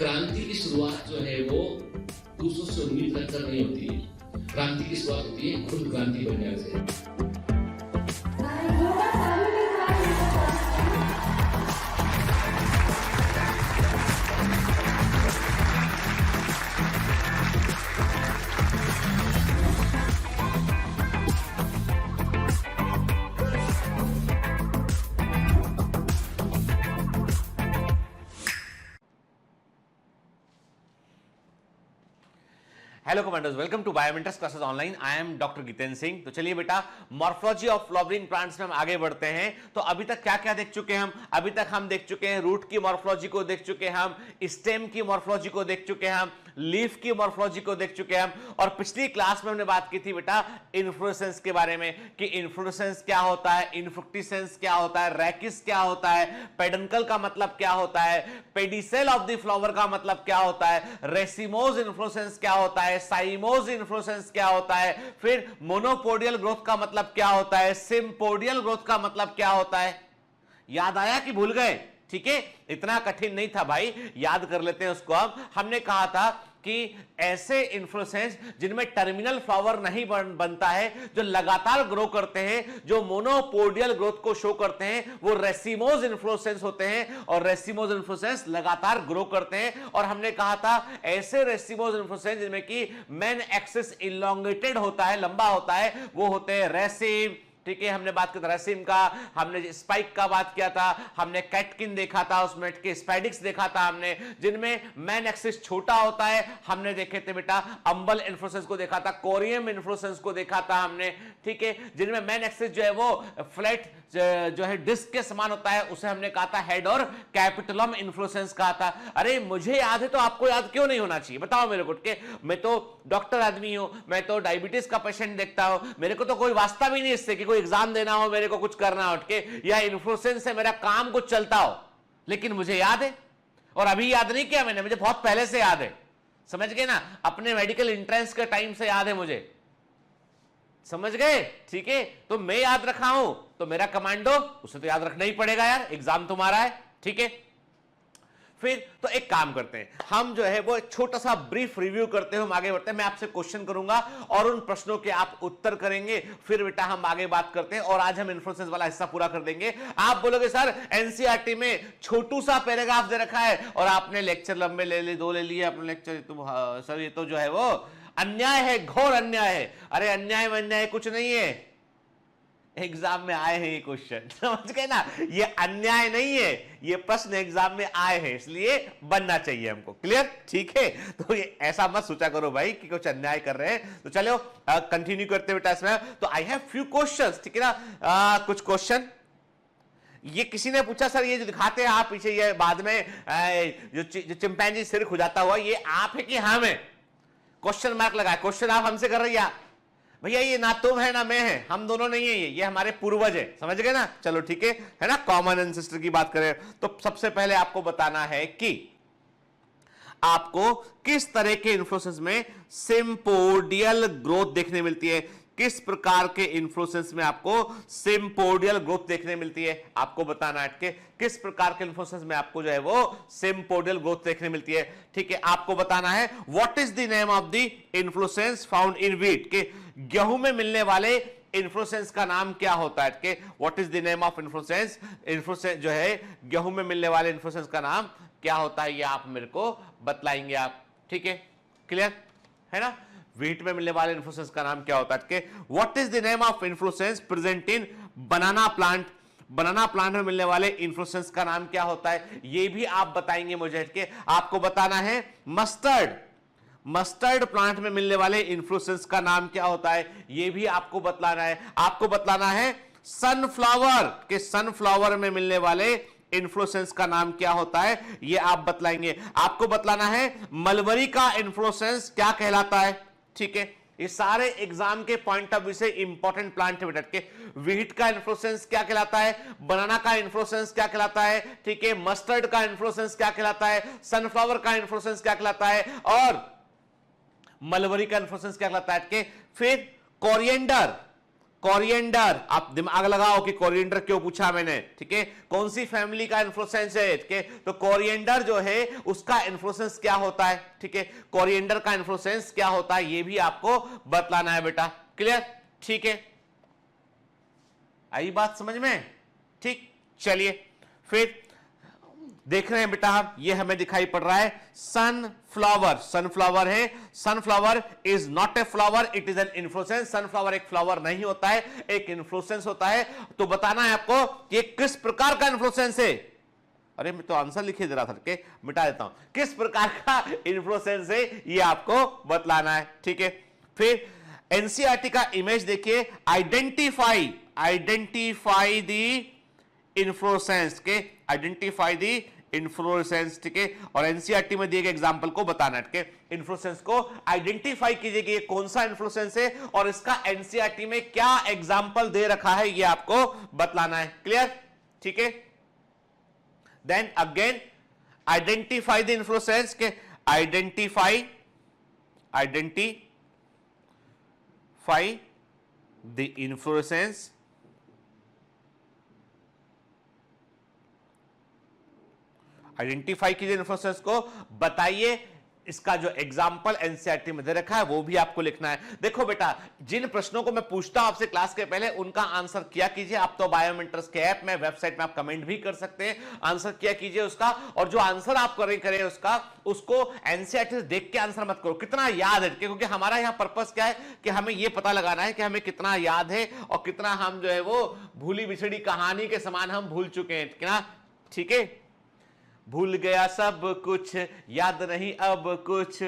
क्रांति की शुरुआत जो है वो दूसरों से उम्मीद रखकर नहीं होती है। क्रांति की शुरुआत होती है खुद क्रांति बनने से। Hello commanders, welcome to Biomentors classes online. I am doctor Jitendra Singh. तो चलिए बेटा, मॉर्फोलॉजी ऑफ फ्लावरिंग प्लांट्स में हम आगे बढ़ते हैं। तो अभी तक क्या क्या देख चुके हैं हम? अभी तक हम देख चुके हैं रूट की मॉर्फोलॉजी को देख चुके हैं हम, स्टेम की मॉर्फोलॉजी को देख चुके हैं हम, लीफ की मॉर्फोलॉजी को देख चुके हैं हम, और पिछली क्लास में हमने बात की थी बेटा इन्फ्लोरेसेंस के बारे में कि इन्फ्लोरेसेंस क्या होता है, इन्फ्रुक्टिसेंस क्या होता है, रैकिस क्या होता है, पेडंकल का मतलब क्या होता है, पेडिसेल ऑफ द फ्लावर का मतलब क्या होता है, रेसिमोज इन्फ्लोरेसेंस क्या होता है, साइमोज इन्फ्लोरेसेंस क्या होता है, फिर मोनोपोडियल ग्रोथ का मतलब क्या होता है, सिम्पोडियल ग्रोथ का मतलब क्या होता है। याद आया कि भूल गए? ठीक है, इतना कठिन नहीं था भाई, याद कर लेते हैं उसको। अब हमने कहा था कि ऐसे इन्फ्लोरेसेंस जिनमें टर्मिनल फ्लावर नहीं बनता है, जो लगातार ग्रो करते हैं, जो मोनोपोडियल ग्रोथ को शो करते हैं, वो रेसिमोज इन्फ्लोरेसेंस होते हैं। और रेसिमोज इन्फ्लोरेसेंस लगातार ग्रो करते हैं। और हमने कहा था ऐसे रेसिमोज इन्फ्लोरेसेंस जिनमें कि मेन एक्सिस इलोंगेटेड होता है, लंबा होता है, वो होते हैं रेसिम। ठीक है, हमने बात की था रेसिम का, हमने स्पाइक का बात किया था, हमने कैटकिन देखा था, उसमें के स्पाइडिक्स देखा था हमने, जिनमें मैन एक्सिस छोटा होता है। हमने देखे थे बेटा अंबल इन्फ्लोरेसेंस को देखा था, कोरियम इन्फ्लोरेसेंस को देखा था हमने। ठीक है, जिनमें मैन एक्सिस जो है वो फ्लैट जो है डिस्क के समान होता है, उसे हमने कहा था हेड और कैपिटलम इन्फ्लोरेसेंस कहा था। अरे मुझे याद है तो आपको याद क्यों नहीं होना चाहिए? बताओ मेरे को। मैं तो डॉक्टर आदमी हूं, मैं तो डायबिटीज का पेशेंट देखता हूं, मेरे को तो कोई वास्ता भी नहीं इससे कि कोई एग्जाम देना हो, मेरे को कुछ करना हो या इन्फ्लोरेसेंस से मेरा काम कुछ चलता हो, लेकिन मुझे याद है। और अभी याद नहीं किया मैंने, मुझे बहुत पहले से याद है। समझ गए ना? अपने मेडिकल एंट्रेंस के टाइम से याद है मुझे। समझ गए? ठीक है, तो मैं याद रखा हूं तो मेरा कमांडो उसे तो याद रखना ही पड़ेगा यार, एग्जाम तुम्हारा है। ठीक है, फिर तो एक काम करते हैं, हम जो है वो छोटा सा ब्रीफ रिव्यू करते हुए हम आगे बढ़ते हैं। मैं आपसे क्वेश्चन करूंगा और उन प्रश्नों के आप उत्तर करेंगे, फिर बेटा हम आगे बात करते हैं। और आज हम इन्फ्लोरेसेंस वाला हिस्सा पूरा कर देंगे। आप बोलोगे सर एनसीईआरटी में छोटू सा पैराग्राफ दे रखा है और आपने लेक्चर लंबे ले लिए, 2 ले लिए अपने लेक्चर। तो सर ये तो जो है वो अन्याय है, घोर अन्याय है। अरे अन्याय में अन्याय कुछ नहीं है, एग्जाम में आए हैं ये क्वेश्चन, समझ गए ना? ये अन्याय नहीं है, ये प्रश्न एग्जाम में आए हैं, इसलिए बनना चाहिए हमको। क्लियर? ठीक है, तो ये ऐसा मत सोचा करो भाई कि कुछ अन्याय कर रहे हैं। तो चलो कंटिन्यू करते हुए इसमें। तो आई हैव फ्यू क्वेश्चंस, ठीक है ना? कुछ क्वेश्चन ये किसी ने पूछा, सर ये जो दिखाते हैं आप पीछे, ये बाद में जो चिंपैंजी सिर खुजाता हुआ, ये आप है कि हम है? क्वेश्चन मार्क लगाए। क्वेश्चन आप हमसे कर रही है भैया, ये ना तुम है ना मैं है, हम दोनों नहीं है, ये हमारे पूर्वज है। समझ गए ना? चलो ठीक है ना? कॉमन एंसेस्टर की बात करें तो सबसे पहले आपको बताना है कि आपको किस तरह के इन्फ्लोरेसेंस में सिम्पोडियल ग्रोथ देखने मिलती है। किस प्रकार के इन्फ्लोरेसेंस में आपको सिम्पोडियल ग्रोथ देखने मिलती है, आपको बताना है कि किस प्रकार के इन्फ्लोरेसेंस में आपको जो है वो सिम्पोडियल ग्रोथ देखने मिलती है। ठीक है, आपको बताना है what is the name of the inflorescence found in wheat, के गेहूं में मिलने वाले इन्फ्लोरेसेंस का नाम क्या होता है। कि what is the name of inflorescence, inflorescence जो है गेहूं में मिलने वाले इन्फ्लोरेसेंस का नाम क्या होता है, ये आप मेरे को बतलाएंगे आप। ठीक है, क्लियर है ना? व्हीट में मिलने वाले इन्फ्लोरेसेंस का नाम क्या होता है कि what is the name of inflorescence present in banana plant, banana plant में मिलने वाले इन्फ्लोरेसेंस का नाम क्या होता है, ये भी आप बताएंगे मुझे। कि आपको बताना है मस्टर्ड, मस्टर्ड प्लांट में मिलने वाले इन्फ्लोरेसेंस का नाम क्या होता है, ये भी आपको बतलाना है। आपको बतलाना है सनफ्लावर, के सनफ्लावर में मिलने वाले इन्फ्लोरेसेंस का नाम क्या होता है, ये आप बतलाएंगे। आपको बतलाना है मलबरी का इन्फ्लोरेसेंस क्या कहलाता है। ठीक है, ये सारे एग्जाम के पॉइंट ऑफ व्यू से इंपॉर्टेंट प्लांट है बेटा। के व्हीट का इन्फ्लोरेसेंस क्या कहलाता है, बनाना का इन्फ्लोरेसेंस क्या कहलाता है, ठीक है, मस्टर्ड का इन्फ्लोरेसेंस क्या कहलाता है, सनफ्लावर का इन्फ्लोरेसेंस क्या कहलाता है, और मलबरी का इन्फ्लोरेसेंस क्या कहलाता है। के फिर कोरिएंडर, कोरिएंडर, आप दिमाग लगाओ कि कोरिएंडर क्यों पूछा मैंने, ठीक है, कौन सी फैमिली का इन्फ्लोरेसेंस है, ठीक है, तो कोरिएंडर जो है उसका इन्फ्लोरेसेंस क्या होता है, ठीक है, कोरिएंडर का इन्फ्लोरेसेंस क्या होता है ये भी आपको बतलाना है बेटा। क्लियर, ठीक है, आई बात समझ में, ठीक। चलिए फिर देख रहे हैं बेटा हम, ये हमें दिखाई पड़ रहा है सनफ्लावर, सनफ्लावर है, sunflower is not a flower, it is an inflorescence. Sunflower एक फ्लावर नहीं होता है, एक इन्फ्लोरेसेंस होता है। तो बताना है आपको कि किस प्रकार का इन्फ्लोरेसेंस है। अरे मैं तो आंसर लिखे दे रहा था के मिटा देता हूं, किस प्रकार का इन्फ्लोरेसेंस है ये आपको बतलाना है, ठीक है। फिर एनसीईआरटी का इमेज देखिए, आइडेंटिफाई द इन्फ्लोरेसेंस के, आइडेंटिफाई द इन्फ्लोरेसेंस, ठीक है, और एनसीईआरटी में दिए गए एग्जांपल को बताना है, ठीक है। इन्फ्लोरेसेंस को आइडेंटिफाई कीजिए कि ये कौन सा इन्फ्लोरेसेंस है और इसका एनसीईआरटी में क्या एग्जांपल दे रखा है ये आपको बतलाना है। क्लियर, ठीक है। Then again identify the inflorescence के, आइडेंटिफाई द इन्फ्लोरेसेंस, आइडेंटिफाई कीजिए इन्फ्लोरेसेंस को, बताइए इसका जो एग्जाम्पल एनसीईआरटी में दे रखा है वो भी आपको लिखना है। देखो बेटा, जिन प्रश्नों को मैं पूछता हूं आपसे क्लास के पहले उनका आंसर किया कीजिए। आप तो बायोमेंटर्स के ऐप में, वेबसाइट में आप कमेंट भी कर सकते हैं, आंसर किया कीजिए उसका, और जो आंसर आप करें उसको एनसीईआरटी से देख के आंसर मत करो कितना याद है, क्योंकि हमारा यहां पर्पस क्या है कि हमें यह पता लगाना है कि हमें कितना याद है और कितना हम जो है वो भूली बिछड़ी कहानी के समान हम भूल चुके हैं, क्या, ठीक है। भूल गया सब कुछ, याद नहीं अब कुछ,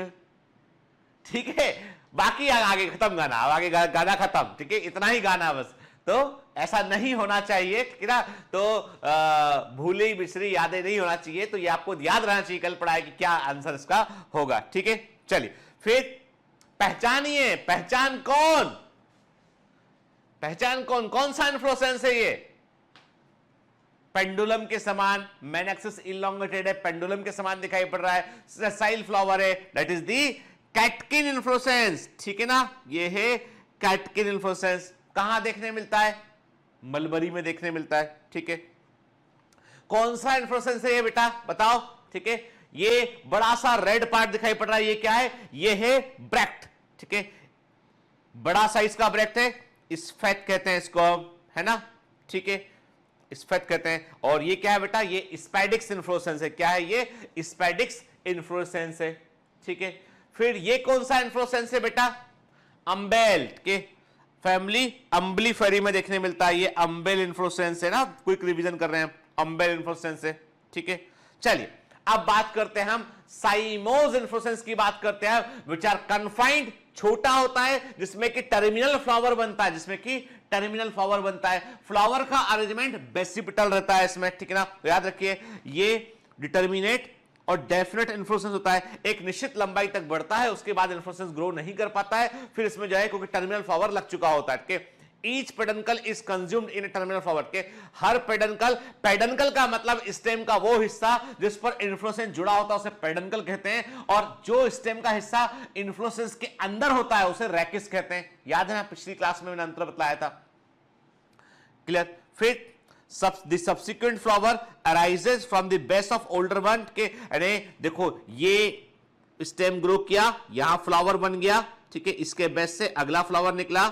ठीक है। बाकी आगे खत्म गाना, आगे गाना खत्म, ठीक है, इतना ही गाना बस। तो ऐसा नहीं होना चाहिए, ठीक है। तो भूली बिसरी यादें नहीं होना चाहिए, तो ये आपको याद रहना चाहिए कल पढ़ाई कि क्या आंसर इसका होगा, ठीक है। चलिए फिर पहचानिए, पहचान कौन, कौन सा इन्फ्लोरेसेंस है ये, पेंडुलम के समान, मेन एक्सिस इलोंगेटेड है, पेंडुलम के समान दिखाई पड़ रहा है, सेसाइल फ्लावर है, that is the catkin inflorescence, ठीक है ना। ये है कैटकिन इन्फ्लोरेसेंस। कहां देखने मिलता है, मलबरी में देखने मिलता है, ठीक है। कौन सा इन्फ्लोरेसेंस है ये बेटा बताओ, ठीक है। ये बड़ा सा रेड पार्ट दिखाई पड़ रहा है, ये क्या है, ये है ब्रैक्ट, ठीक है, बड़ा साइज का ब्रैक्ट है, स्फेट कहते हैं इसको, है ना, ठीक है, स्फेट कहते हैं। और ये क्या है बेटा, ये स्पैडिक्स इन्फ्लोरेसेंस है, क्या है ये, स्पैडिक्स इन्फ्लोरेसेंस है, ठीक है। फिर ये कौन सा इन्फ्लोरेसेंस है बेटा, अम्बेल के फैमिली, अम्बलीफेरी में देखने मिलता है, ये अम्बेल इन्फ्लोरेसेंस है ना, क्विक रिवीजन कर रहे हैं, अम्बेल इन्फ्लोरेसेंस है, ठीक है। चलिए अब बात करते हैं हम साइमोस इन्फ्लोरेसेंस की बात करते हैं, विच आर कन्फाइंड, छोटा होता है, जिसमें कि टर्मिनल फ्लावर बनता है, फ्लावर का अरेंजमेंट बेसिपिटल रहता है इसमें, ठीक है ना। तो याद रखिए ये डिटर्मिनेट और डेफिनेट इन्फ्लोरेसेंस होता है, एक निश्चित लंबाई तक बढ़ता है, उसके बाद इन्फ्लोरेसेंस ग्रो नहीं कर पाता है, फिर इसमें जो है क्योंकि टर्मिनल फ्लावर लग चुका होता है, ठीक है। Each peduncle is consumed in terminal flower, के हर पेडनकल का मतलब स्टेम का वो हिस्सा जिस पर इन्फ्लोरेसेंस जुड़ा होता है उसे पेडनकल कहते हैं, और जो स्टेम का हिस्सा इन्फ्लोरेसेंस के अंदर होता है उसे रैकिस कहते हैं। याद है ना, पिछली क्लास में मैंने अंतर बतलाया था, क्लियर। फिर the subsequent flower arises from the base of older one, के अरे देखो ये स्टेम ग्रो किया, यहां फ्लावर बन गया, ठीक है, इसके बेस से अगला फ्लावर निकला,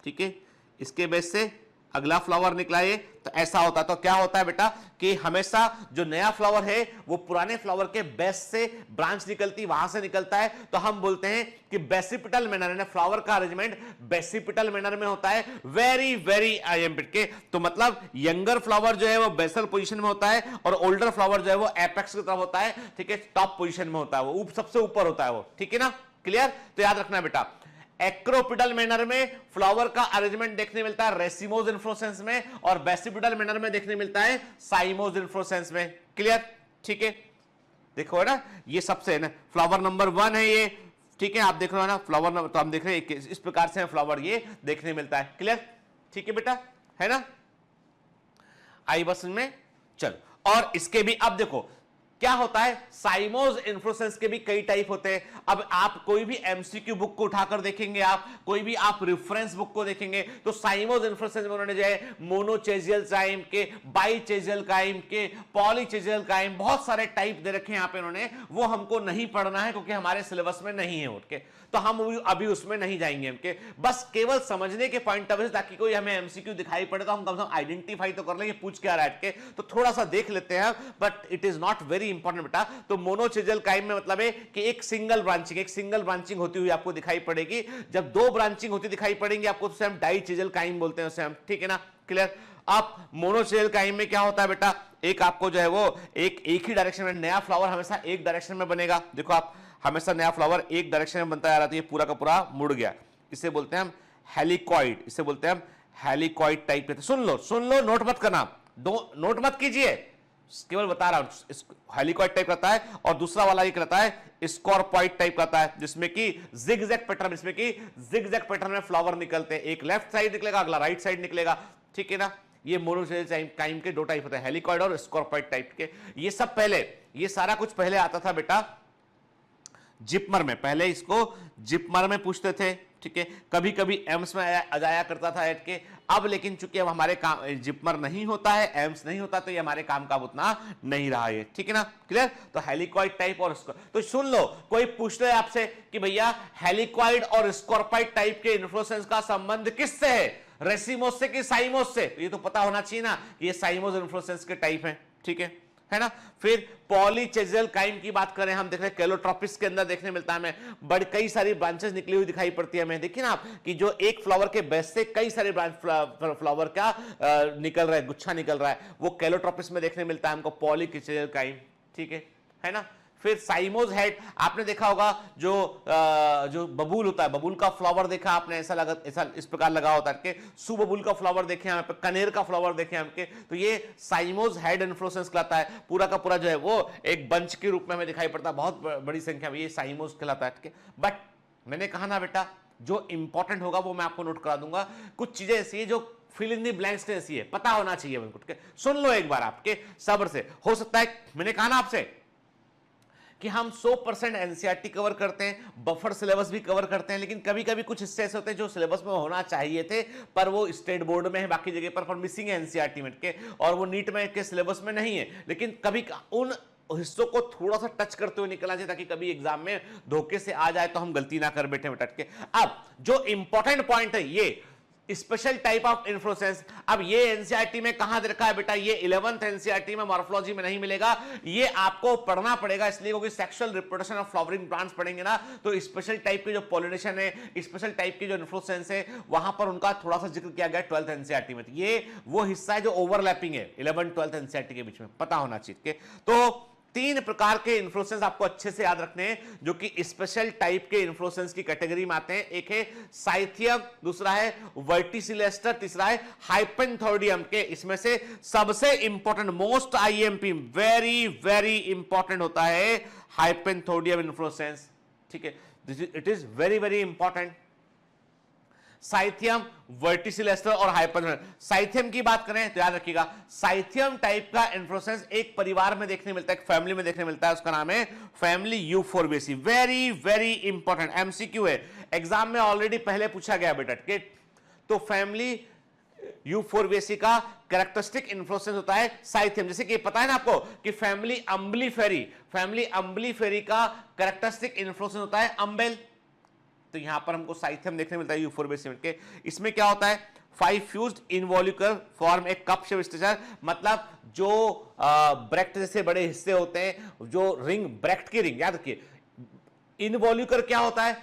ठीक है, इसके बेस से अगला फ्लावर निकला, ये तो ऐसा होता है। तो क्या होता है बेटा कि हमेशा जो नया फ्लावर है वो पुराने फ्लावर के बेस से ब्रांच निकलती, वहां से निकलता है, तो हम बोलते हैं कि बेसिपिटल मैनर है, फ्लावर का अरेंजमेंट बेसिपिटल मैनर में होता है, वेरी वेरी के। तो मतलब यंगर फ्लावर जो है वो बेसल पोजीशन में होता है और ओल्डर फ्लावर जो है वो एपेक्स की तरफ होता है, ठीक है, टॉप पोजीशन में होता है, वो सबसे ऊपर होता है वो, ठीक है ना, क्लियर। तो याद रखना बेटा, एक्रोपिटल मैनर में फ्लावर का अरेंजमेंट देखने मिलता है रेसिमोस इन्फ्लोरेसेंस में, और बेसिपिटल मैनर में देखने मिलता है साइमोस इन्फ्लोरेसेंस में, क्लियर, ठीक है। देखो है ना, ये सबसे है ना, फ्लावर नंबर 1 है ये, ठीक है, आप देख रहे हो ना फ्लावर नंबर, तो हम देख रहे हैं इस प्रकार से फ्लावर ये देखने मिलता है, क्लियर, ठीक है बेटा, है ना, आई बस में। चलो, और इसके भी अब देखो क्या होता है, साइमोज इन्फ्लोरेसेंस के भी कई टाइप होते हैं। अब आप कोई भी एमसीक्यू बुक को उठाकर देखेंगे, आप कोई भी आप रेफरेंस बुक को देखेंगे, तो साइमोज इन्फ्लोरेसेंस में उन्होंने जो है मोनोचेजियल काइम के, बाईचेजियल काइम के, पॉलीचेजियल काइम, बहुत सारे टाइप दे रखे हैं यहाँ पे इन्होंने। वो हमको नहीं पढ़ना है क्योंकि हमारे सिलेबस में नहीं है उनके, तो हम अभी उसमें नहीं जाएंगे उनके, बस केवल समझने के पॉइंट ऑफ व्यू, ताकि कोई हमें एमसीक्यू दिखाई पड़े तो हम कम से कम आइडेंटिफाई तो कर लेंगे पूछ क्या रहा है, तो थोड़ा सा देख लेते हैं, but it is not very important बेटा। तो मोनोचेजियल काइम में मतलब है कि एक सिंगल ब्रांचिंग होती हुई आपको दिखाई पड़ेगी। जब दो ब्रांचिंग होती दिखाई पड़ेंगी आपको, तो हम डाइचेजियल काइम बोलते हैं उसे हम, ठीक है ना, क्लियर। आप मोनोचेजियल काइम में क्या होता है बेटा, एक आपको जो है वो एक ही डायरेक्शन में, नया फ्लावर हमेशा एक डायरेक्शन में बनेगा। देखो आप, हमेशा नया फ्लावर एक डायरेक्शन में बनता जा रहा था, ये पूरा का पूरा मुड़ गया, इसे बोलते हैं हम हेलिकॉइड, इसे बोलते हैं हम हेलिकॉइड टाइप। सुन लो, नोट मत करना, नोट मत कीजिए, केवल बता रहा हूं। हेलिकॉइड टाइप रहता है, और दूसरा वाला ये कहता है स्कॉर्पॉइड टाइप रहता है, जिसमें कि जिगजैग पैटर्न में फ्लावर निकलते हैं, एक लेफ्ट साइड निकलेगा, अगला राइट साइड निकलेगा, ठीक है ना। ये मोनोचेजियल काइम के दो टाइप होते हैं, हेलिकॉइड और स्कॉर्पॉइड टाइप के। ये सब पहले, ये सारा कुछ पहले आता था बेटा जिपमर में, पहले इसको जिपमर में पूछते थे, ठीक है। कभी कभी एम्स में आ जाया करता था ऐड के, अब लेकिन चूंकि अब हमारे काम जिपमर नहीं होता है, एम्स नहीं होता, तो ये हमारे काम का उतना नहीं रहा है, ठीक है ना, क्लियर। तो हेलिकॉइड टाइप और तो सुन लो, कोई पूछ रहे आपसे कि भैया हेलिकॉइड और स्कॉर्पॉइड टाइप के इन्फ्लोरेसेंस का संबंध किससे है, रेसिमोस से कि साइमोस से, तो ये तो पता होना चाहिए ना कि ये साइमोस इन्फ्लोरेसेंस के टाइप है, ठीक है ना। फिर पॉलीचेजियल काइम की बात करें, हम देख रहे हैं कैलोट्रोपिस के अंदर देखने मिलता है हमें, बड़ी कई सारी ब्रांचेस निकली हुई दिखाई पड़ती है हमें। देखिए ना आप कि जो एक फ्लावर के बेस से कई सारे फ्लावर का निकल रहा है, गुच्छा निकल रहा है, वो कैलोट्रोपिस में देखने मिलता है हमको, पॉलीचेजियल काइम, ठीक है ना। फिर साइमोज हेड, आपने देखा होगा जो बबूल होता है, बबूल का फ्लावर देखा आपने, ऐसा इस प्रकार लगा होता है, सु बबूल का फ्लावर देखे यहाँ पे, कनेर का फ्लावर देखे हमके, तो ये साइमोज हेड इन्फ्लोरेसेंस कहलाता है। पूरा का पूरा जो है वो एक बंच के रूप में हमें दिखाई पड़ता है, बहुत बड़ी संख्या में, ये साइमोज कहलाता है। बट मैंने कहा ना बेटा, जो इंपॉर्टेंट होगा वो मैं आपको नोट करा दूंगा। कुछ चीजें ऐसी है जो फिल इन द ब्लैंक्स ऐसी है, पता होना चाहिए उनको, सुन लो एक बार आपके सब्र से। हो सकता है, मैंने कहा ना आपसे कि हम 100% एनसीईआरटी कवर करते हैं, बफर सिलेबस भी कवर करते हैं, लेकिन कभी कभी कुछ हिस्से ऐसे होते हैं जो सिलेबस में होना चाहिए थे पर वो स्टेट बोर्ड में है, बाकी जगह पर मिसिंग है एनसीईआरटी में के, और वो नीट में के सिलेबस में नहीं है। लेकिन कभी उन हिस्सों को थोड़ा सा टच करते हुए निकलना चाहिए, ताकि कभी एग्जाम में धोखे से आ जाए तो हम गलती ना कर बैठे बैठ के। अब जो इंपॉर्टेंट पॉइंट है, ये स्पेशल टाइप ऑफ इन्फ्लोरेसेंस, अब ये एनसीईआरटी में कहां दे रखा है बेटा, ये 11th एनसीईआरटी में मॉर्फोलॉजी में नहीं मिलेगा, ये आपको पढ़ना पड़ेगा, इसलिए क्योंकि sexual reproduction of flowering plants पढ़ेंगे ना, तो स्पेशल टाइप के जो पॉलिनेशन है, स्पेशल टाइप की जो इन्फ्लोरेसेंस है, वहां पर उनका थोड़ा सा जिक्र किया गया 12th एनसीईआरटी में। ये वो हिस्सा है जो ओवरलैपिंग है 11th 12th एनसीईआरटी के बीच में, पता होना चाहिए। तो 3 प्रकार के इन्फ्लोरेसेंस आपको अच्छे से याद रखने हैं, जो कि स्पेशल टाइप के इन्फ्लोरेसेंस की कैटेगरी में आते हैं। एक है साइथियम, दूसरा है वर्टिसिलेस्टर, तीसरा है हाइपेंथोडियम के। इसमें से सबसे important, most IMP, very very important होता है हाइपेंथोडियम इन्फ्लोरेसेंस, ठीक है, it is very very important. Cyathium, verticillaster और हाइपेंथोडियम। साइथियम की बात करें तो याद रखिएगा, साइथियम टाइप का इन्फ्लोरेसेंस एक परिवार में देखने मिलता है, एक फैमिली में देखने मिलता है, उसका नाम है family Euphorbiaceae. Very very important, MCQ है, एग्जाम में ऑलरेडी पहले पूछा गया बेटा, तो फैमिली यूफोरबेसी का कैरेक्टरिस्टिक इन्फ्लोरेसेंस होता है साइथियम। जैसे कि पता है ना आपको कि फैमिली अम्बलीफेरी का कैरेक्टरिस्टिक इन्फ्लोरेसेंस होता है अम्बेल, तो यहां पर हमको साइथियम देखने मिलता है यूफोरबेसी के। इसमें क्या होता है, 5 फ्यूज्ड इनवॉल्यूकर फॉर्म एक कप शेप स्ट्रक्चर, मतलब जो ब्रेक्ट जैसे बड़े हिस्से होते हैं, जो रिंग, ब्रेक्ट की रिंग, याद रखिए। इनवॉल्यूकर क्या होता है,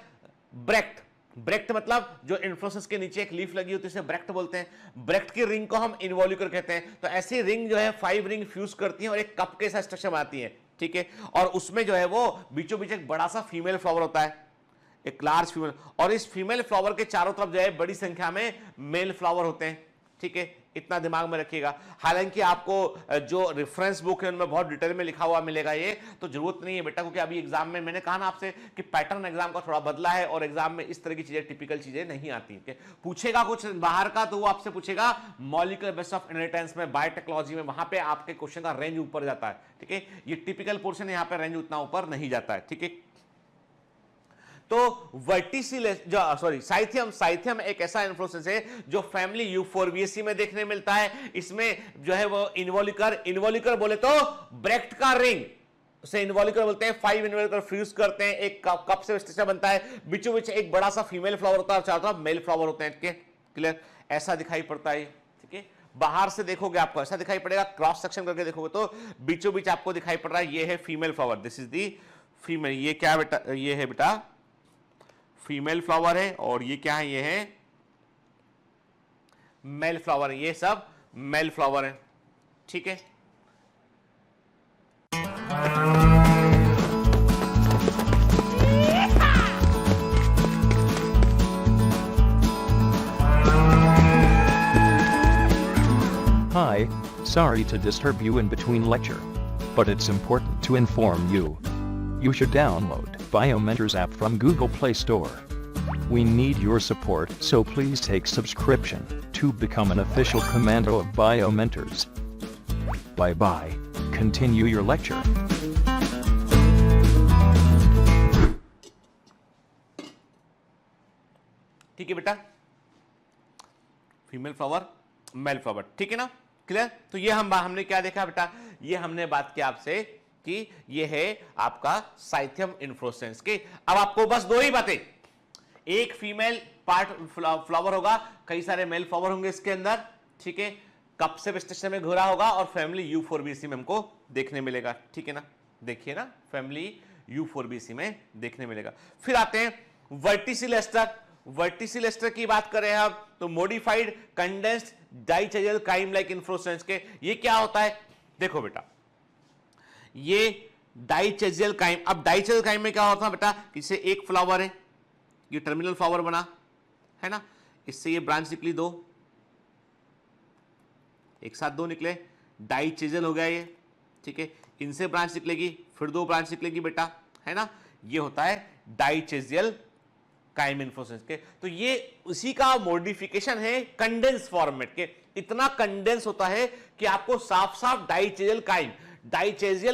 ब्रेक्ट मतलब जो इन्फ्लोरेसेंस के नीचे एक लीफ लगी होती है, उसे ब्रेक्ट बोलते हैं। ब्रेक्ट की रिंग को हम इनवॉल्यूकर कहते हैं। तो ऐसी रिंग जो है 5 रिंग फ्यूज करती है और एक कप के साथ स्ट्रक्चर आती है, ठीक है। और उसमें जो है वो बीचों बीच एक बड़ा सा फीमेल फ्लावर होता है, एक लार्ज फीमेल, और इस फीमेल फ्लावर के चारों तरफ जो है बड़ी संख्या में मेल फ्लावर होते हैं, ठीक है। इतना दिमाग में रखिएगा। हालांकि आपको जो रेफरेंस बुक है उनमें बहुत डिटेल में लिखा हुआ मिलेगा ये, तो जरूरत नहीं है बेटा, क्योंकि अभी एग्जाम में मैंने कहा ना आपसे कि पैटर्न एग्जाम का थोड़ा बदला है और एग्जाम में इस तरह की चीजें, टिपिकल चीजें नहीं आती है। पूछेगा कुछ बाहर का तो वो आपसे पूछेगा मॉलिक्यूलर बेस ऑफ इनहेरिटेंस में, बायोटेक्नोलॉजी में, वहां पे आपके क्वेश्चन का रेंज ऊपर जाता है। ठीक है, ये टिपिकल पोर्शन यहाँ पे रेंज उतना ऊपर नहीं जाता है। ठीक है, तो वर्टिसिल साइथियम एक ऐसा इन्फ्लोरेसेंस है जो फैमिली यूफोरबिएसी में देखने मिलता है। इसमें जो है वो इन्वोल्यूकर बोले तो ब्रेक्ट का रिंग से इन्वोल्यूकर बोलते हैं। 5 इन्वोल्यूकर फ्यूज करते हैं, एक कप से स्ट्रक्चर बनता है, बीचों बीच एक बड़ा सा फीमेल फ्लावर होता है और चारों तरफ मेल फ्लावर होते हैं। क्लियर, ऐसा दिखाई पड़ता है। ठीक है, बाहर से देखोगे आपको ऐसा दिखाई पड़ेगा, क्रॉस सेक्शन करके देखोगे तो बीचों बीच आपको दिखाई पड़ रहा है ये है female flower, this is the female. ये क्या बेटा, ये है बेटा फीमेल फ्लावर है, और ये क्या है, ये है मेल फ्लावर है। ये सब मेल फ्लावर है। ठीक है, Hi, sorry to disturb you in between lecture. But it's important to inform you. You should download Biomentors app from Google Play Store. We need your support, so please take subscription to become an official commando of Biomentors. Bye bye. Continue your lecture. ठीक है बेटा, female flower, male flower, ठीक है ना, clear. तो ये हमने क्या देखा बेटा, ये हमने बात की आपसे कि ये है आपका साइथियम इन्फ्लोरेसेंस के। अब आपको बस दो ही बातें, एक फीमेल पार्ट फ्लावर होगा, कई सारे मेल फ्लावर होंगे इसके अंदर। ठीक है, कप से स्ट्रक्चर में घुरा होगा और फैमिली यूफोरबिएसी में हमको देखने मिलेगा। ठीक है ना, देखिए ना, फैमिली यूफोरबिएसी में देखने मिलेगा। फिर आते हैं वर्टिसिल एस्टर। वर्टिसिल एस्टर की बात करें हम तो modified condensed dichasial cyme like inflorescence के। ये क्या होता है, देखो बेटा, ये डाइचेजियल काइम। अब डाइचेजियल काइम में क्या होता है बेटा, इससे एक फ्लावर है, ये टर्मिनल फ्लावर बना है ना, इससे ये ब्रांच निकली दो, एक साथ दो निकले, डाइचेजियल हो गया ये। ठीक है, इनसे ब्रांच निकलेगी, फिर दो ब्रांच निकलेगी बेटा, है ना, ये होता है डाइचेजियल काइम इन्फ्लोरेसेंस के। तो ये उसी का मॉडिफिकेशन है कंडेंस फॉर्मेट के। इतना कंडेंस होता है कि आपको साफ साफ डाइचेजियल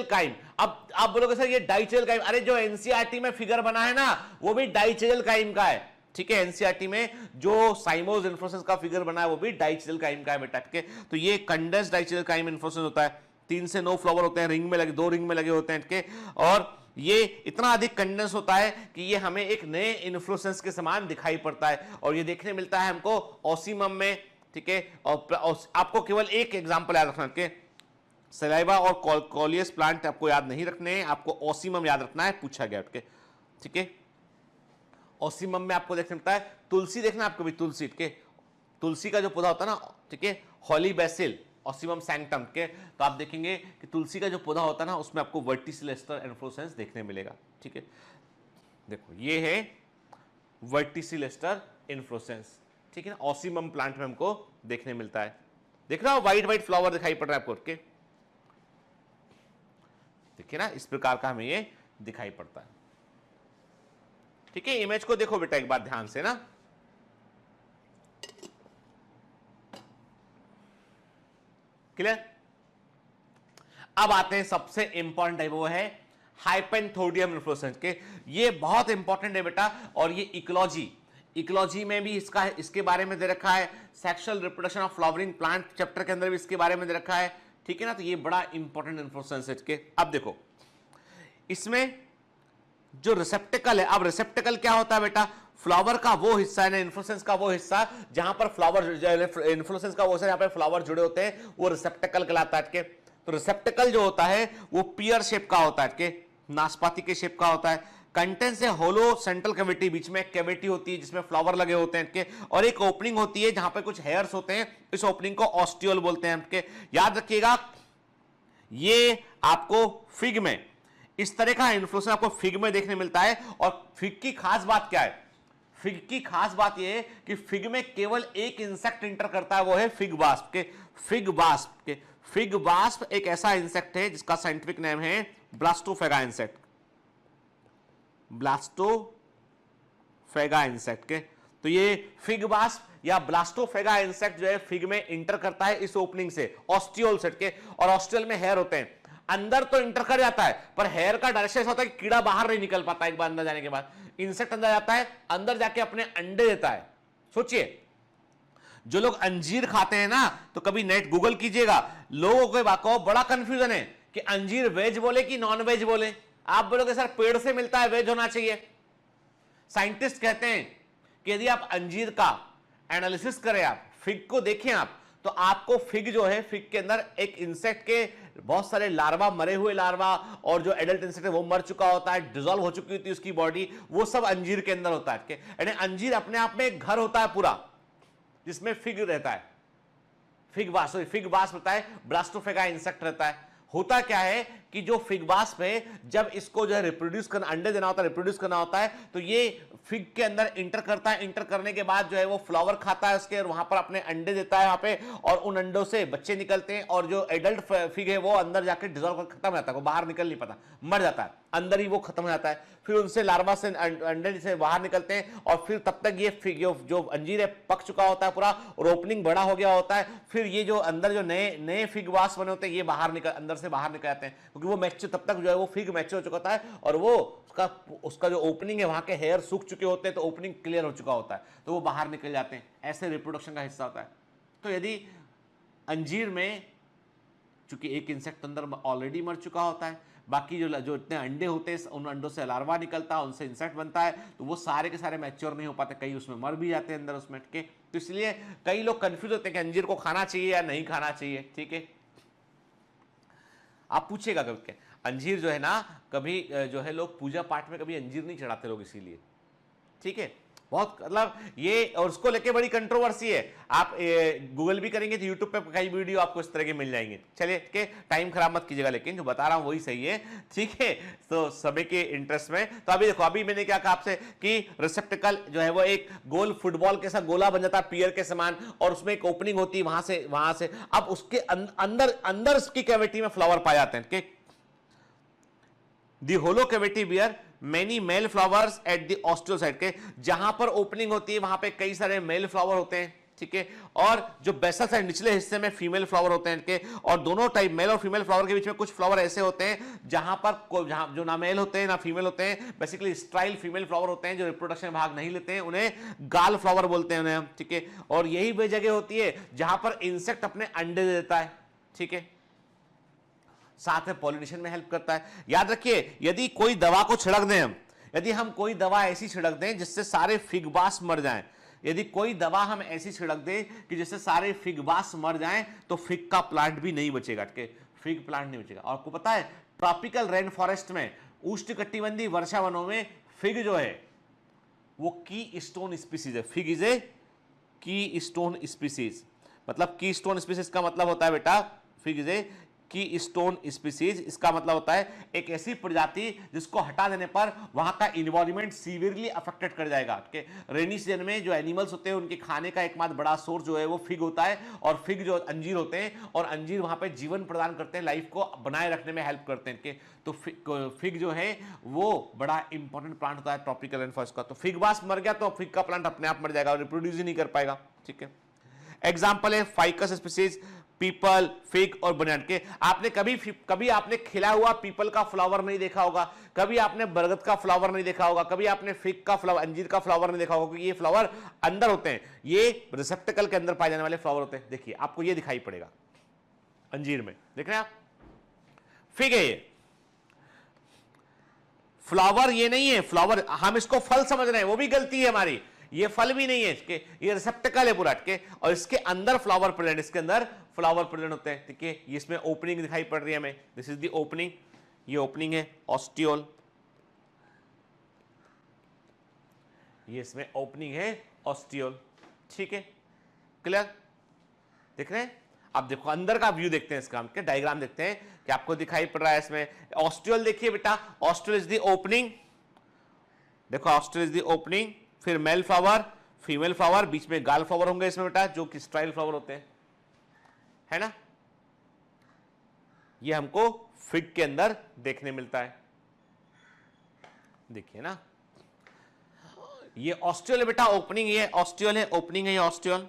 काइम। अब आप बोलोगे सर ये डाइचेजियल काइम, अरे जो एनसीईआरटी में फिगर बना है ना वो भी डाइचेजियल काइम का है। ठीक है, एनसीईआरटी में जो साइमोस इन्फ्लोरेसेंस का फिगर बना है वो भी डाइचेजियल काइम का है बेटा। ठीक है, तो ये कंडेंस डाइचेजियल काइम इन्फ्लोरेसेंस होता है। 3 से 9 फ्लावर होते हैं, रिंग में लगे, 2 रिंग में लगे होते हैं। ठीक है, और ये इतना अधिक कंडेंस होता है कि ये हमें एक नए इन्फ्लोरेसेंस के समान दिखाई पड़ता है, और ये देखने मिलता है हमको ओसीमम में। ठीक है, और आपको केवल एक एग्जांपल याद रखना है, सलाइवा और कॉलियस प्लांट आपको याद नहीं रखने हैं, आपको ओसीमम याद रखना है, पूछा गया। ठीक है, ओसीमम में आपको देखने मिलता है, तुलसी देखना आपको भी, तुलसी के, तुलसी का जो पौधा होता है ना, ठीक है, हॉली बेसिल ओसीमम सैंक्टम के, तो आप देखेंगे कि तुलसी का जो पौधा होता है ना उसमें आपको वर्टिसिल एस्टर इन्फ्लोरेसेंस देखने मिलेगा। ठीक है, देखो ये है वर्टिसिल एस्टर इन्फ्लोरेसेंस। ठीक है ना, ओसीमम प्लांट में हमको देखने मिलता है। देख रहा हो व्हाइट फ्लावर दिखाई पड़ रहा है आपको, देखिए ना, इस प्रकार का हमें ये दिखाई पड़ता है। ठीक है, इमेज को देखो बेटा एक बार ध्यान से ना, क्लियर। अब आते हैं सबसे इंपॉर्टेंट है, वो है हाइपेंथोडियम इन्फ्लोरेसेंस के। ये बहुत इंपॉर्टेंट है बेटा, और ये इकोलॉजी में भी इसके बारे में दे रखा है, sexual reproduction of flowering plant chapter के अंदर भी इसके बारे में दे रखा है। ठीक है ना, तो ये बड़ा इंपॉर्टेंट इन्फ्लोरेसेंस है इसके। अब देखो इसमें जो रिसेप्टिकल है, अब रिसेप्टिकल क्या होता है बेटा, फ्लावर का वो हिस्सा है ना, इन्फ्लोरेसेंस का वो हिस्सा जहां पर फ्लावर, इन्फ्लोरेसेंस का वो हिस्सा जहां पर फ्लावर जुड़े होते हैं, वो रिसेप्टिकल कहलाता है। तो रिसेप्टिकल जो होता है वो पियर शेप का होता है, नाशपाती के शेप का होता है। कंटेंट से होलो सेंट्रल कैविटी, बीच में एक कैविटी होती है जिसमें फ्लावर लगे होते हैं, और एक ओपनिंग होती है जहां पर कुछ हेयर्स होते हैं, इस ओपनिंग को ऑस्टियोल बोलते हैं। याद रखिएगा, ये आपको फिग में इस तरह का इन्फ्लोरेसेंस आपको फिग में देखने मिलता है। और फिग की खास बात क्या है, फिग की खास बात यह है कि फिग में केवल एक इंसेक्ट इंटर करता है, वो है फिग वास्प के। फिग वास्प एक ऐसा इंसेक्ट है जिसका साइंटिफिक नेम है ब्लास्टोफेगा इंसेक्ट, ब्लास्टोफेगा इंसेक्ट के। तो ये फिग वास्प या ब्लास्टोफेगा इंसेक्ट जो है फिग में इंटर करता है इस ओपनिंग से, ऑस्टियोल सेट के। और ऑस्टियोल में हेयर होते हैं, अंदर तो इंटर कर जाता है, पर हेयर का डायरेक्शन ऐसा होता है कि कीड़ा बाहर नहीं निकल पाता। एक बार अंदर जाने के बाद इंसेक्ट अंदर जाता है, अंदर जाके अपने अंडे देता है। सोचिए, जो लोग अंजीर खाते हैं ना, तो कभी नेट गूगल कीजिएगा, लोगों के बाको बड़ा कंफ्यूजन है कि अंजीर वेज बोले कि नॉन वेज बोले। आप बोलोगे सर पेड़ से मिलता है, वेज होना चाहिए। साइंटिस्ट कहते हैं कि यदि आप अंजीर का एनालिसिस करें, आप फिग को देखें आप, तो आपको फिग जो है, फिग के अंदर एक इंसेक्ट के बहुत सारे लार्वा, मरे हुए लार्वा, और जो एडल्ट इंसेक्ट है वो मर चुका होता है, डिसॉल्व हो चुकी होती है उसकी बॉडी, वो सब अंजीर के अंदर होता है। यानी अंजीर अपने आप में एक घर होता है पूरा, जिसमें फिग रहता है। फिग वास्प होता है, ब्लास्टोफेगा इंसेक्ट रहता है। होता क्या है कि जो फिग वास्प है, जब इसको जो है रिप्रोड्यूस करना, अंडे देना होता है, रिप्रोड्यूस करना होता है, तो ये फिग के अंदर इंटर करता है। इंटर करने के बाद जो है वो फ्लावर खाता है उसके, और वहां पर अपने अंडे देता है वहां पे, और उन अंडों से बच्चे निकलते हैं। और जो एडल्ट फिग है वो अंदर जाकर डिसॉल्व कर खत्म हो जाता है, वो बाहर निकल नहीं पाता, मर जाता है, अंदर ही वो खत्म हो जाता है। फिर उनसे लार्वा से अंडे से बाहर निकलते हैं, और फिर तब तक ये फिग जो अंजीर है पक चुका होता है पूरा, और ओपनिंग बड़ा हो गया होता है। फिर ये जो अंदर जो नए फिग वास्प बने होते हैं, ये अंदर से बाहर निकल जाते हैं, क्योंकि वो मैच्योर, तब तक जो है वो फिग मैच्योर हो चुका होता है, और वो उसका जो ओपनिंग है वहां के हेयर सूख चुके होते हैं, तो ओपनिंग क्लियर हो चुका होता है, तो वो बाहर निकल जाते हैं। ऐसे रिप्रोडक्शन का हिस्सा होता है। तो यदि अंजीर में चूंकि एक इंसेक्ट अंदर ऑलरेडी मर चुका होता है, बाकी जो इतने अंडे होते हैं, उन अंडों से लार्वा निकलता है, उनसे इंसेक्ट बनता है, तो वो सारे के सारे मैच्योर नहीं हो पाते, कई उसमें मर भी जाते हैं अंदर उसमें के। तो इसलिए कई लोग कंफ्यूज होते हैं कि अंजीर को खाना चाहिए या नहीं खाना चाहिए। ठीक है, आप पूछिएगा कभी, अंजीर जो है ना, कभी जो है लोग पूजा पाठ में कभी अंजीर नहीं चढ़ाते लोग, इसीलिए। ठीक है, बहुत मतलब ये, और उसको लेके बड़ी कंट्रोवर्सी है। आप गूगल भी करेंगे तो यूट्यूब पे कई वीडियो आपको इस तरह के मिल जाएंगे। चलिए, के टाइम खराब मत कीजिएगा, लेकिन जो बता रहा हूं वही सही है। ठीक है, तो सभी के इंटरेस्ट में। तो अभी देखो, अभी मैंने क्या कहा आपसे कि रिसेप्टिकल जो है वो एक गोल फुटबॉल के साथ गोला बन जाता है, पियर के समान, और उसमें एक ओपनिंग होती है वहां से। अब उसके अंदर उसकी कैविटी में फ्लावर पाए जाते हैं। The hollow cavity bear many male flowers at the ostial side के, जहां पर ओपनिंग होती है वहां पे कई सारे मेल फ्लावर होते हैं। ठीक है, और जो बेसल साइड निचले हिस्से में फीमेल फ्लावर होते हैं इनके, और दोनों टाइप मेल और फीमेल फ्लावर के बीच में कुछ फ्लावर ऐसे होते हैं जहां पर जो ना मेल होते हैं ना फीमेल होते हैं, बेसिकली स्ट्राइल फीमेल फ्लावर होते हैं, जो रिप्रोडक्शन में भाग नहीं लेते हैं, उन्हें गाल फ्लावर बोलते हैं उन्हें हम। ठीक है, और यही वह जगह होती है जहां पर इंसेक्ट अपने अंडे देता है। ठीक है, साथ में पॉलिनेशन में हेल्प करता है। याद रखिए, यदि कोई दवा को छिड़क दें यदि हम कोई दवा ऐसी छिड़क दें जिससे सारे फिग वास्प मर जाएं, यदि कोई दवा हम ऐसी छिड़क दें कि जिससे सारे फिग वास्प मर जाएं, तो फिग का प्लांट भी नहीं बचेगा। फिग प्लांट नहीं बचेगा। और आपको पता है, ट्रॉपिकल रेन फॉरेस्ट में, उष्णकटिबंधीय वर्षा वनों में फिग जो है वो की स्टोन स्पीसीज है। फिग इज ए की स्टोन स्पीसीज। मतलब की स्टोन स्पीसीज का मतलब होता है बेटा, फिग इज ए की स्टोन स्पीसीज, इसका मतलब होता है एक ऐसी प्रजाति जिसको हटा देने पर वहां का इन्वायरमेंट सीवियरली अफेक्टेड कर जाएगा। रेनी सीजन में जो एनिमल्स होते हैं उनके खाने का एकमात्र बड़ा सोर्स जो है वो फिग होता है, और फिग जो अंजीर होते हैं, और अंजीर वहां पे जीवन प्रदान करते हैं, लाइफ को बनाए रखने में हेल्प करते हैं। तो फिग जो है वो बड़ा इंपॉर्टेंट प्लांट होता है ट्रॉपिकल रेन फॉरेस्ट का। तो फिग वास्प मर गया तो फिग का प्लांट अपने आप मर जाएगा और रिप्रोड्यूस ही नहीं कर पाएगा। ठीक है, एग्जाम्पल है फाइकस स्पीसीज, पीपल, फिग और बनियान के। आपने कभी आपने खिला हुआ पीपल का फ्लावर नहीं देखा होगा, कभी आपने बरगद का फ्लावर नहीं देखा होगा, कभी आपने फिग का फ्लावर, अंजीर का फ्लावर नहीं देखा होगा, क्योंकि ये फ्लावर अंदर होते हैं, ये रिसेप्टिकल के अंदर पाए जाने वाले फ्लावर होते हैं। देखिए, आपको ये दिखाई पड़ेगा अंजीर में, देख रहे हैं आप, फिग है ये, फ्लावर ये नहीं है। फ्लावर हम इसको फल समझ रहे हैं, वो भी गलती है हमारी। ये फल भी नहीं है इसके, ये रिसेप्टिकल है पूरा के, और इसके अंदर फ्लावर प्रेजेंट, इसके अंदर फ्लावर प्रेजेंट होते हैं। ठीक है, ये इसमें ओपनिंग दिखाई पड़ रही है हमें, दिस इज द ओपनिंग, ये ओपनिंग है ऑस्टियोल, ये इसमें ओपनिंग है ऑस्टियोल। ठीक है, क्लियर, दिख रहे हैं। अब देखो अंदर का व्यू देखते हैं, इसका हम डायग्राम देखते हैं कि आपको दिखाई पड़ रहा है इसमें। ऑस्टियोल देखिए बेटा, ऑस्टियोल इज द ओपनिंग, देखो ऑस्टियोल इज द ओपनिंग, फिर मेल फ्लावर, फीमेल फ्लावर, बीच में गाल फ्लावर होंगे इसमें बेटा, जो कि स्टाइल फ्लावर होते हैं, है ना। ये हमको फिग के अंदर देखने मिलता है, देखिए ना। ये ऑस्टियोल है बेटा, ओपनिंग ये ऑस्टियोल है, ओपनिंग है ये ऑस्टियोल,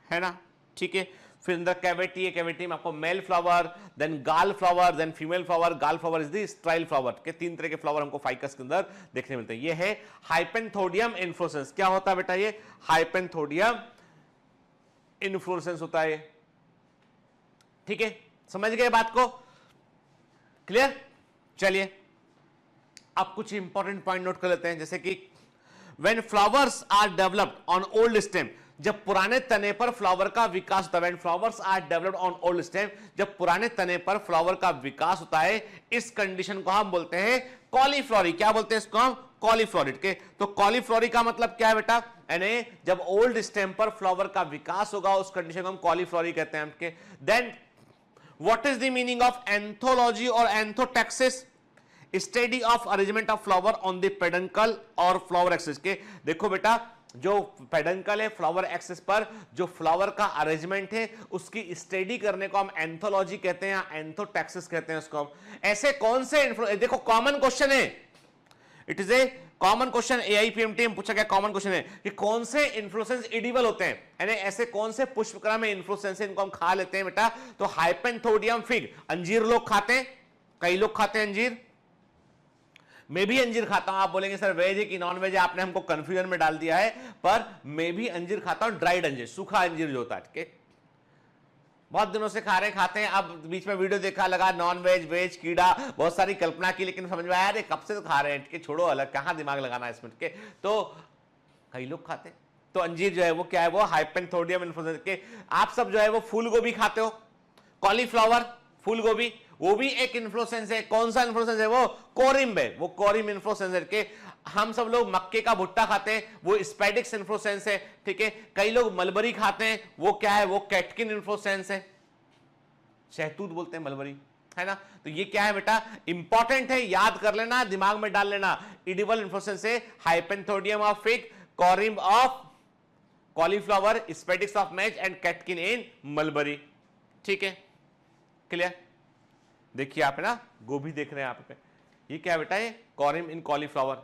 है ना, ठीक है। फिर अंदर कैविटी है, कैविटी में आपको मेल फ्लावर, देन गाल फ्लावर, देन फीमेल फ्लावर। गाल flower is the style flower के 3 तरह के फ्लावर हमको फाइकस के अंदर देखने मिलते हैं। ये है हाइपेंथोडियम इन्फ्लोरेसेंस। क्या होता है बेटा ये? हाइपेंथोडियम इन्फ्लोरेसेंस होता है, ठीक है, समझ गए बात को? क्लियर? चलिए अब कुछ इंपॉर्टेंट पॉइंट नोट कर लेते हैं, जैसे कि when flowers are developed on old stem, जब पुराने तने पर फ्लावर का विकास होता है, when flowers are developed on old stem, जब पुराने तने पर फ्लावर का विकास होता है, इस कंडीशन को हम बोलते हैं कॉलीफ्लोरी। क्या बोलते हैं इसको हम? कॉलीफ्लोरी के। तो कॉलीफ्लोरी का मतलब क्या है बेटा? यानी जब ओल्ड स्टेम पर फ्लावर का विकास होगा उस कंडीशन को हम कॉलीफ्लोरी कहते हैं। Then what is the meaning of anthology और anthotaxis? Study of arrangement of flower on the peduncle और फ्लावर एक्सिस के। देखो बेटा, जो पेडंकल है, फ्लावर एक्सिस पर जो फ्लावर का अरेंजमेंट है उसकी स्टडी करने को हम एंथोलॉजी कहते हैं या एंथोटैक्सिस कहते हैं उसको हम। ऐसे कौन से देखो कॉमन क्वेश्चन है, it is a common question, AIPMT में पूछा गया कॉमन क्वेश्चन है कि कौन से इन्फ्लोरेसेंस एडिबल होते हैं, यानी ऐसे कौन से पुष्पक्रम में इन्फ्लोरेसेंस इनको हम खा लेते हैं बेटा। तो हाइपेंथोडियम फिग, अंजीर लोग खाते हैं, कई लोग खाते हैं अंजीर, मैं भी अंजीर खाता हूं। आप बोलेंगे सर वेज है कि नॉन वेज है, आपने हमको कंफ्यूजन में डाल दिया है, पर मैं भी अंजीर खाता हूं, ड्राइड अंजीर, सूखा अंजीर जो होता है, बहुत दिनों से खा रहे खाते हैं। अब बीच में वीडियो देखा, लगा नॉन वेज, वेज, कीड़ा, बहुत सारी कल्पना की, लेकिन समझ में आया अरे कब से तो खा रहे हैं, छोड़ो अलग, कहां दिमाग लगाना है इसमें के। तो कई लोग खाते हैं, तो अंजीर जो है वो क्या है? वो हाइपेंथोडियम इन्फ्लोरेसेंस के। आप सब जो है वो फूल गोभी खाते हो, कॉलीफ्लावर, फूल गोभी, वो भी एक इन्फ्लोरेसेंस है। कौन सा इन्फ्लोरेसेंस है? वो कोरिम्ब है, वो कोरिम इन्फ्लोरेसेंस है के। हम सब लोग मक्के का भुट्टा खाते हैं, वो स्पेडिक्स इन्फ्लोरेसेंस है, ठीक है। कई लोग मलबरी खाते हैं, वो क्या है? वो कैटकिन इन्फ्लोरेसेंस है, शहतूत बोलते हैं मलबरी, है ना। तो ये क्या है बेटा? इंपॉर्टेंट है, याद कर लेना, दिमाग में डाल लेना। एडिबल इन्फ्लोरेसेंस है hypanthodium of fig, कोरिम्ब of cauliflower, spadix of मेज एंड कैटकिन इन मलबरी, ठीक है, क्लियर? देखिए आप है ना, गोभी देख रहे हैं आप पे, ये क्या बेटा? ये कोरिम इन कॉलीफ्लावर,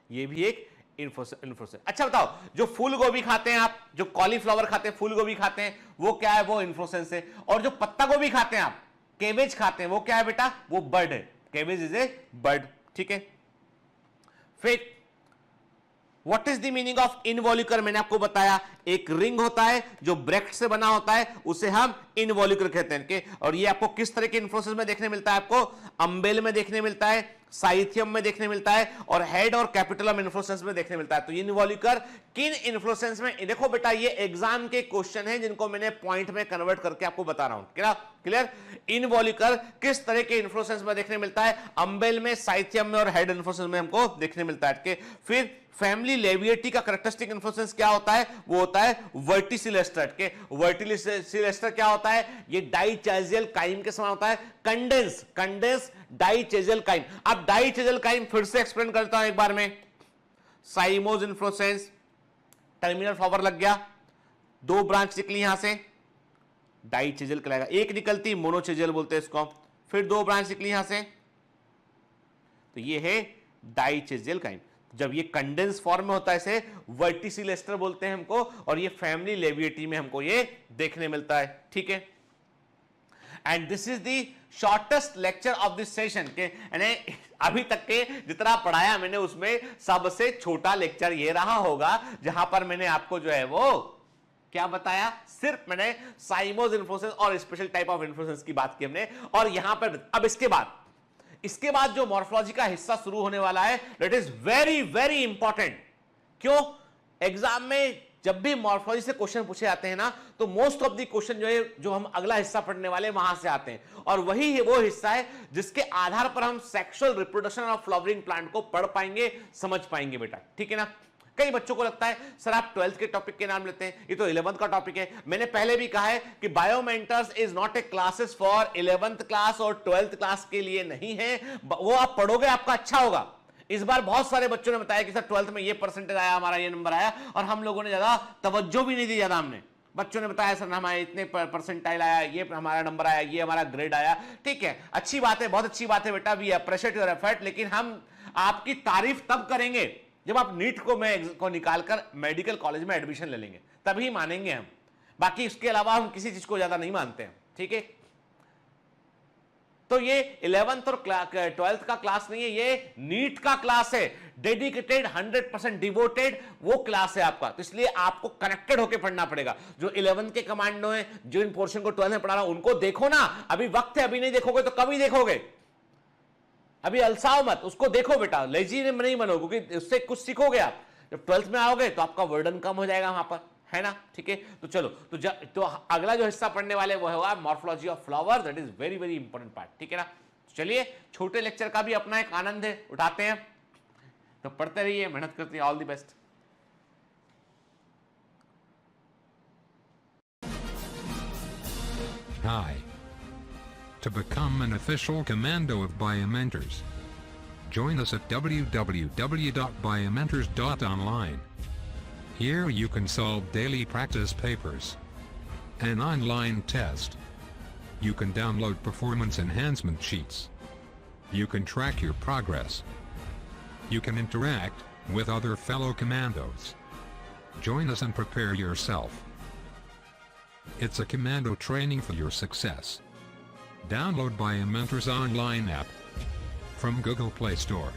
ये भी एक इन्फ्लोरेसेंस। अच्छा बताओ, जो फूल गोभी खाते हैं आप, जो कॉलीफ्लावर खाते हैं, फूल गोभी खाते हैं, वो क्या है? वो इन्फ्लोरेसेंस है। और जो पत्ता गोभी खाते हैं आप, केबेज खाते हैं, वो क्या है बेटा? वो बर्ड है, केबेज इज ए बर्ड, ठीक है। फिर what is the meaning of involucre? मैंने आपको बताया एक रिंग होता है जो ब्रैकेट से बना होता है, उसे हम इनवॉल्यूकर कहते हैं। और ये आपको किस तरह के इन्फ्लोरेसेंस में देखने मिलता है? आपको अम्बेल में देखने मिलता है, साइथियम में देखने मिलता है, और हेड और कैपिटलम इन्फ्लोरेसेंस में देखने मिलता है। तो ये इनवॉल्यूकर किन इन्फ्लोरेसेंस में? देखो बेटा, ये एग्जाम के क्वेश्चन है जिनको मैंने पॉइंट में कन्वर्ट करके आपको बता रहा हूं, क्लियर? इनवॉल्यूकर किस तरह के इन्फ्लोरेसेंस में देखने मिलता है? अम्बेल में, साइथियम में और हेड इन्फ्लोरेसेंस में हमको देखने मिलता है। फिर फैमिली लेविएटी का कैरेक्टरिस्टिक इन्फ्लोरेसेंस क्या होता है? वो होता है वर्टिसिलेस्टर के। वर्टिसिलेस्टर क्या होता है? ये डाइचेजियल काइम के समान होता है। Condense dichasial cyme. अब डाइचेजियल काइम फिर से एक्सप्लेन करता हूं एक बार में। साइमोज इन्फ्लोरेसेंस, टर्मिनल फ्लावर लग गया, 2 ब्रांच निकली यहां से, डाइचेजियल कहलाएगा। एक निकलती मोनोचेजियल बोलते हैं इसको। फिर 2 ब्रांच निकली यहां से, तो ये है डाइचेजियल काइम। जब ये कंडेंस फॉर्म में होता है इसे वर्टिसिलेस्टर बोलते हैं हमको, और ये फैमिली लेविएटी में हमको ये देखने मिलता है, ठीक है। And this is the shortest lecture of this session के, यानी अभी तक के जितना पढ़ाया मैंने उसमें सबसे छोटा लेक्चर ये रहा होगा, जहां पर मैंने आपको जो है वो क्या बताया? सिर्फ मैंने साइमोज इन्फ्लोरेसेंस और स्पेशल टाइप ऑफ इन्फ्लोरेसेंस की बात की हमने। और यहां पर अब इसके बाद जो मॉर्फोलॉजी का हिस्सा शुरू होने वाला है, that is very very important. क्यों? एग्जाम में जब भी मॉर्फोलॉजी से क्वेश्चन पूछे जाते हैं ना, तो मोस्ट ऑफ द क्वेश्चन जो है, जो हम अगला हिस्सा पढ़ने वाले वहां से आते हैं, और वही है वो हिस्सा है जिसके आधार पर हम sexual reproduction of flowering plant को पढ़ पाएंगे, समझ पाएंगे बेटा, ठीक है ना। कई बच्चों को लगता है सर आप 12th के टॉपिक के नाम लेते हैं, ये तो 11th का टॉपिक है। मैंने पहले भी कहा है कि Biomentors is not A classes for 11th class और 12th क्लास के लिए नहीं है। वो आप पढ़ोगे आपका अच्छा होगा, इस बार बहुत सारे बच्चों ने बताया कि सर 12th में ये परसेंटेज आया, हमारा ये नंबर आया, और हम लोगों ने ज्यादा तवज्जो भी नहीं दी। ज्यादा हमने बच्चों ने बताया सर हमारे इतने परसेंटाइल आया, ये हमारा नंबर आया, ये हमारा ग्रेड आया। ठीक है, अच्छी बात है, बहुत अच्छी बात है बेटा, वी अप्रिशिएट योर एफर्ट। लेकिन हम आपकी तारीफ तब करेंगे जब आप नीट को निकालकर मेडिकल कॉलेज में एडमिशन ले लेंगे, तभी मानेंगे हम। बाकी इसके अलावा हम किसी चीज को ज्यादा नहीं मानते हैं। ठीक है, तो ये 11th और 12th का क्लास नहीं है, ये नीट का क्लास है। डेडिकेटेड 100% डिवोटेड वो क्लास है आपका। तो इसलिए आपको कनेक्टेड होकर पढ़ना पड़ेगा। जो 11th के कमांडो हैं, जो इन पोर्शन को 12th में पढ़ा रहा हूं, उनको देखो ना, अभी वक्त है, अभी नहीं देखोगे तो कभी देखोगे। अभी अलसाओ मत, उसको देखो बेटा, लेजी नहीं बनो, क्योंकि उससे कुछ सीखोगे आप। जब 12th में आओगे तो आपका वर्डन कम हो जाएगा वहां पर, है ना। ठीक है, तो चलो, तो अगला जो हिस्सा पढ़ने वाले वो है morphology of flower. That is very very important part. ठीक है ना। चलिए, छोटे लेक्चर का भी अपना एक आनंद है, उठाते हैं। तो पढ़ते रहिए, मेहनत करते हैं। All the best. Hi. To become an official commando of Biomentors, join us at www.biomentors.online. Here you can solve daily practice papers, an online test. You can download performance enhancement sheets. You can track your progress. You can interact with other fellow commandos. Join us and prepare yourself. It's a commando training for your success. Download Biomentors online app from Google Play Store.